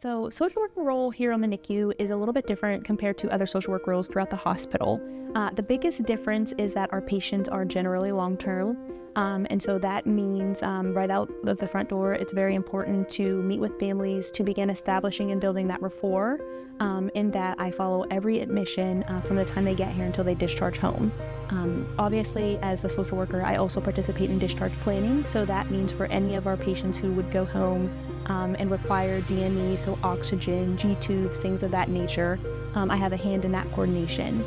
So social worker role here on the NICU is a little bit different compared to other social work roles throughout the hospital. The biggest difference is that our patients are generally long-term. And so that means right out of the front door, it's very important to meet with families to begin establishing and building that rapport. In that I follow every admission from the time they get here until they discharge home. Obviously, as a social worker, I also participate in discharge planning. So that means for any of our patients who would go home and require DME, so oxygen, G-tubes, things of that nature, I have a hand in that coordination.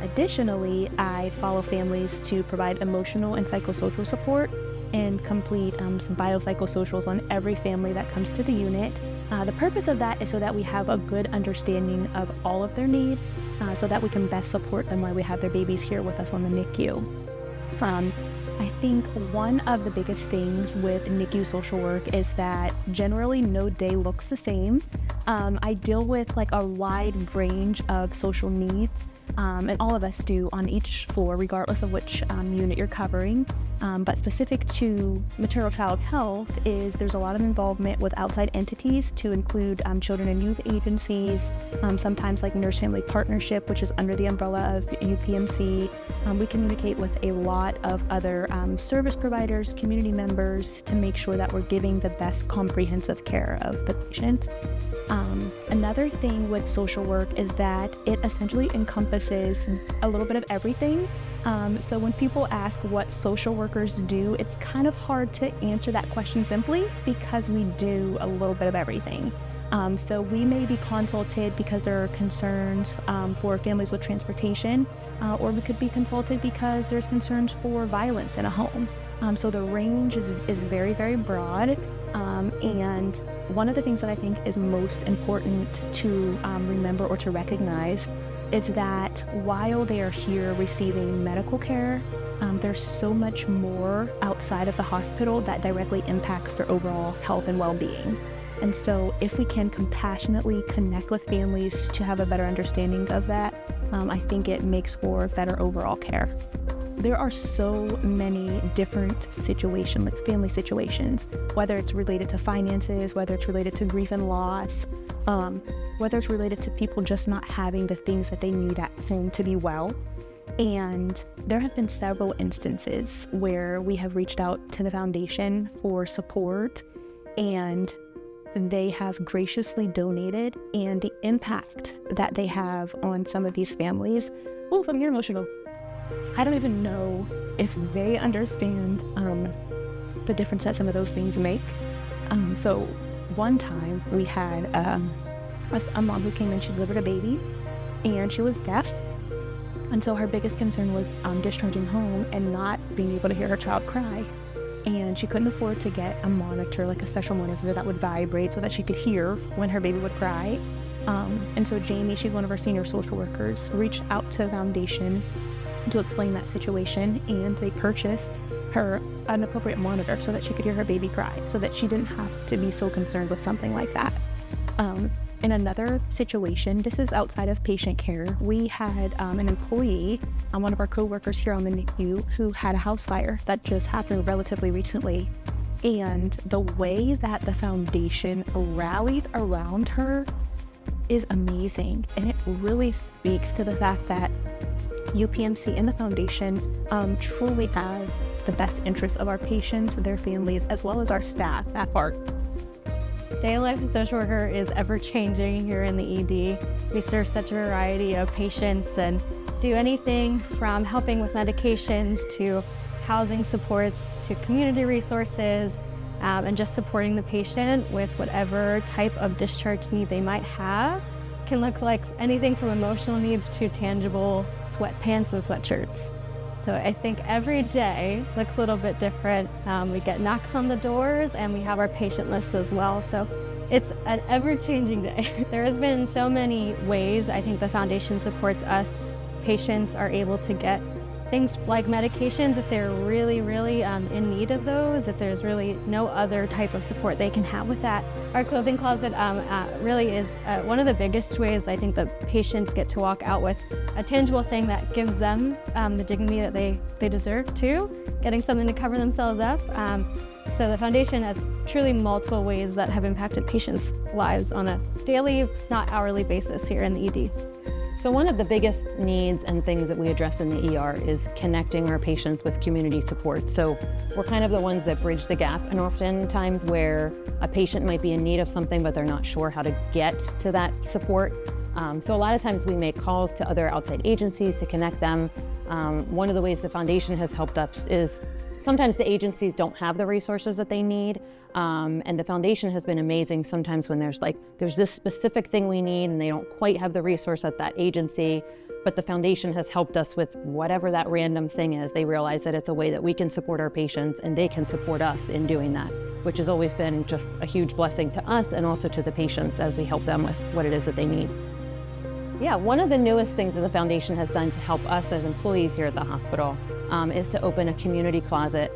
Additionally, I follow families to provide emotional and psychosocial support and complete some biopsychosocials on every family that comes to the unit. The purpose of that is so that we have a good understanding of all of their needs so that we can best support them while we have their babies here with us on the NICU. I think one of the biggest things with NICU social work is that generally no day looks the same. I deal with like a wide range of social needs. And all of us do on each floor, regardless of which unit you're covering. But specific to maternal child health is there's a lot of involvement with outside entities to include children and youth agencies, sometimes like Nurse Family Partnership, which is under the umbrella of UPMC. We communicate with a lot of other service providers, community members to make sure that we're giving the best comprehensive care of the patients. Another thing with social work is that it essentially encompasses a little bit of everything. So when people ask what social workers do, it's kind of hard to answer that question simply because we do a little bit of everything. So we may be consulted because there are concerns for families with transportation, or we could be consulted because there's concerns for violence in a home. So the range is very, very broad. And one of the things that I think is most important to remember or to recognize is that while they are here receiving medical care, there's so much more outside of the hospital that directly impacts their overall health and well-being. And so if we can compassionately connect with families to have a better understanding of that, I think it makes for better overall care. There are so many different situations, like family situations, whether it's related to finances, whether it's related to grief and loss, whether it's related to people just not having the things that they need at home to be well. And there have been several instances where we have reached out to the foundation for support, and they have graciously donated, and the impact that they have on some of these families. Oh, I'm getting emotional. I don't even know if they understand the difference that some of those things make. So one time we had a mom who came in, she delivered a baby, and she was deaf. And so her biggest concern was discharging home and not being able to hear her child cry. And she couldn't afford to get a monitor, like a special monitor that would vibrate so that she could hear when her baby would cry. And so Jamie, she's one of our senior social workers, reached out to the foundation to explain that situation, and they purchased her an appropriate monitor so that she could hear her baby cry, so that she didn't have to be so concerned with something like that. In another situation, this is outside of patient care, we had an employee, one of our co-workers here on the NICU, who had a house fire that just happened relatively recently. And the way that the foundation rallied around her is amazing. And it really speaks to the fact that UPMC and the foundation truly have the best interests of our patients, their families, as well as our staff at heart. Daily life as a social worker is ever-changing here in the ED. We serve such a variety of patients and do anything from helping with medications to housing supports to community resources, and just supporting the patient with whatever type of discharge need they might have. Can look like anything from emotional needs to tangible sweatpants and sweatshirts. So I think every day looks a little bit different. We get knocks on the doors, and we have our patient lists as well. So it's an ever-changing day. There has been so many ways I think the foundation supports us. Patients are able to get things like medications if they're really, really in need of those, if there's really no other type of support they can have with that. Our clothing closet really is one of the biggest ways I think that patients get to walk out with a tangible thing that gives them the dignity that they deserve too, getting something to cover themselves up. So the foundation has truly multiple ways that have impacted patients' lives on a daily, not hourly basis here in the ED. So one of the biggest needs and things that we address in the ER is connecting our patients with community support. So we're kind of the ones that bridge the gap, and oftentimes where a patient might be in need of something but they're not sure how to get to that support. So a lot of times we make calls to other outside agencies to connect them. One of the ways the foundation has helped us is sometimes the agencies don't have the resources that they need, and the foundation has been amazing sometimes when there's this specific thing we need and they don't quite have the resource at that agency, but the foundation has helped us with whatever that random thing is. They realize that it's a way that we can support our patients and they can support us in doing that, which has always been just a huge blessing to us and also to the patients as we help them with what it is that they need. Yeah, one of the newest things that the foundation has done to help us as employees here at the hospital is to open a community closet,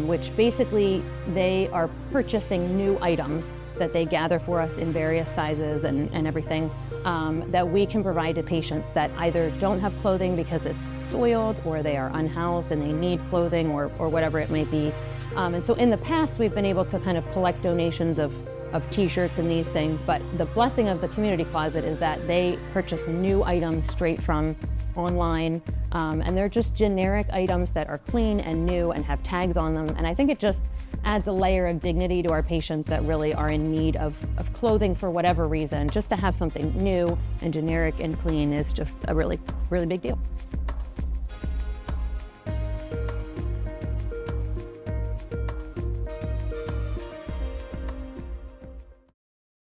which basically they are purchasing new items that they gather for us in various sizes and everything that we can provide to patients that either don't have clothing because it's soiled or they are unhoused and they need clothing or whatever it may be. And so in the past, we've been able to kind of collect donations of t-shirts and these things, but the blessing of the community closet is that they purchase new items straight from online, and they're just generic items that are clean and new and have tags on them, and I think it just adds a layer of dignity to our patients that really are in need of clothing for whatever reason. Just to have something new and generic and clean is just a really, really big deal.